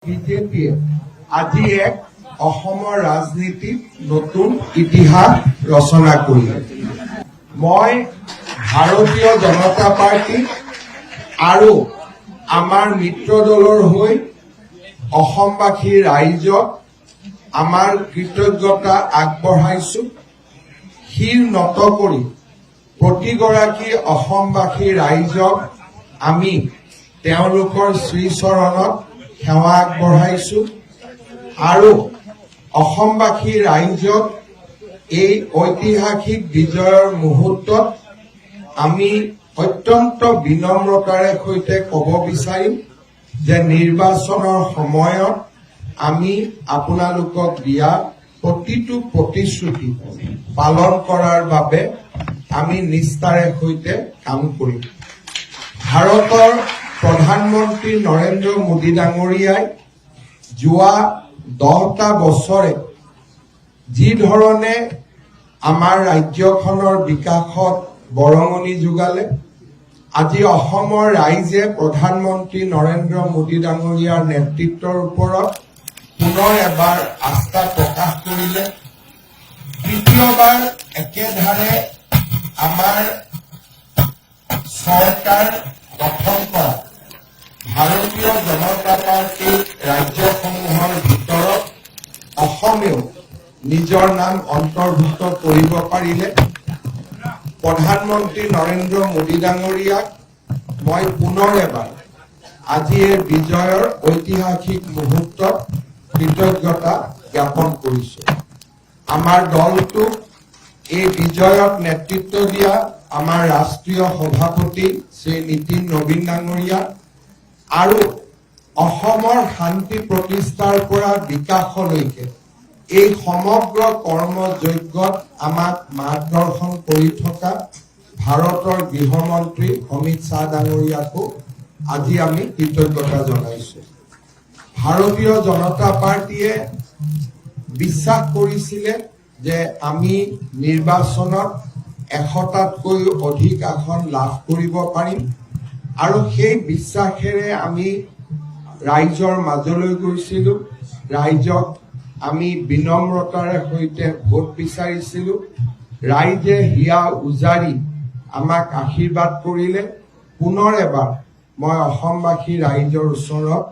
বিজেপিয়ে আজি এক অসমৰ ৰাজনীতিত নতুন ইতিহাস ৰচনা কৰিলে। মই ভাৰতীয় জনতা পাৰ্টি আৰু আমাৰ মিত্ৰ দলৰ হৈ অসমবাসী ৰাইজক আমাৰ কৃতজ্ঞতা আগবঢ়াইছো। শিৰ নত কৰি প্ৰতিগৰাকী অসমবাসী ৰাইজক আমি তেওঁলোকৰ শ্ৰীচৰণত সেৱা আগবঢ়াইছো আৰু অসমবাসী ৰাইজক এই ঐতিহাসিক বিজয়ৰ মুহূৰ্তত আমি অত্যন্ত বিনম্ৰতাৰে সৈতে ক'ব বিচাৰিম যে নিৰ্বাচনৰ সময়ত আমি আপোনালোকক দিয়া প্ৰতিটো প্ৰতিশ্ৰুতি পালন কৰাৰ বাবে আমি নিষ্ঠাৰে সৈতে কাম কৰিম। ভাৰতৰ প্ৰধানমন্ত্ৰী নৰেন্দ্ৰ মোদী ডাঙৰীয়াই যোৱা 10টা বছৰে যি ধৰণে আমাৰ ৰাজ্যখনৰ বিকাশত বৰঙণি যোগালে, আজি অসমৰ ৰাইজে প্ৰধানমন্ত্ৰী নৰেন্দ্ৰ মোদী ডাঙৰীয়াৰ নেতৃত্বৰ ওপৰত পুনৰ এবাৰ আস্থা প্ৰকাশ কৰিলে। তৃতীয়বাৰ একেধাৰে আমাৰ চৰকাৰ গঠন কৰা ভাৰতীয় জনতা পাৰ্টীৰ ৰাজ্যসমূহৰ ভিতৰত অসমেও নিজৰ নাম অন্তৰ্ভুক্ত কৰিব পাৰিলে। প্ৰধানমন্ত্ৰী নৰেন্দ্ৰ মোদী ডাঙৰীয়াক মই পুনৰ এবাৰ আজি এই বিজয়ৰ ঐতিহাসিক মুহূৰ্তত কৃতজ্ঞতা জ্ঞাপন কৰিছো। আমাৰ দলটোক এই বিজয়ত নেতৃত্ব দিয়া আমাৰ ৰাষ্ট্ৰীয় সভাপতি শ্ৰী নীতিন নবীন ডাঙৰীয়া আৰু অসমৰ শান্তি প্ৰতিষ্ঠাৰ পৰা বিকাশলৈকে এই সমগ্ৰ কৰ্মযজ্ঞত আমাক মাৰ্গদৰ্শন কৰি থকা ভাৰতৰ গৃহমন্ত্ৰী অমিত শ্বাহ ডাঙৰীয়াকো আজি আমি কৃতজ্ঞতা জনাইছো। ভাৰতীয় জনতা পাৰ্টীয়ে বিশ্বাস কৰিছিলে যে আমি নিৰ্বাচনত 100টাতকৈও অধিক আসন লাভ কৰিব পাৰিম আৰু সেই বিশ্বাসেৰে আমি ৰাইজৰ মাজলৈ গৈছিলো। ৰাইজক আমি বিনম্ৰতাৰে সৈতে ভোট বিচাৰিছিলো। ৰাইজে হিয়া উজাৰি আমাক আশীৰ্বাদ কৰিলে। পুনৰ এবাৰ মই অসমবাসী ৰাইজৰ ওচৰত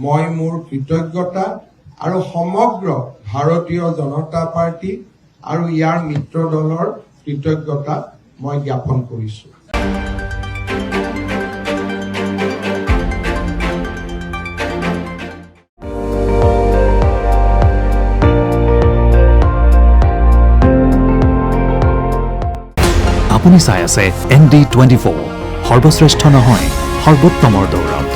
মই মোৰ কৃতজ্ঞতা আৰু সমগ্ৰ ভাৰতীয় জনতা পাৰ্টি আৰু ইয়াৰ মিত্ৰ দলৰ কৃতজ্ঞতা মই জ্ঞাপন কৰিছো। আপুনি চাই আছে ND24, সৰ্বশ্ৰেষ্ঠ নহয় সৰ্বোত্তমৰ দৌৰত।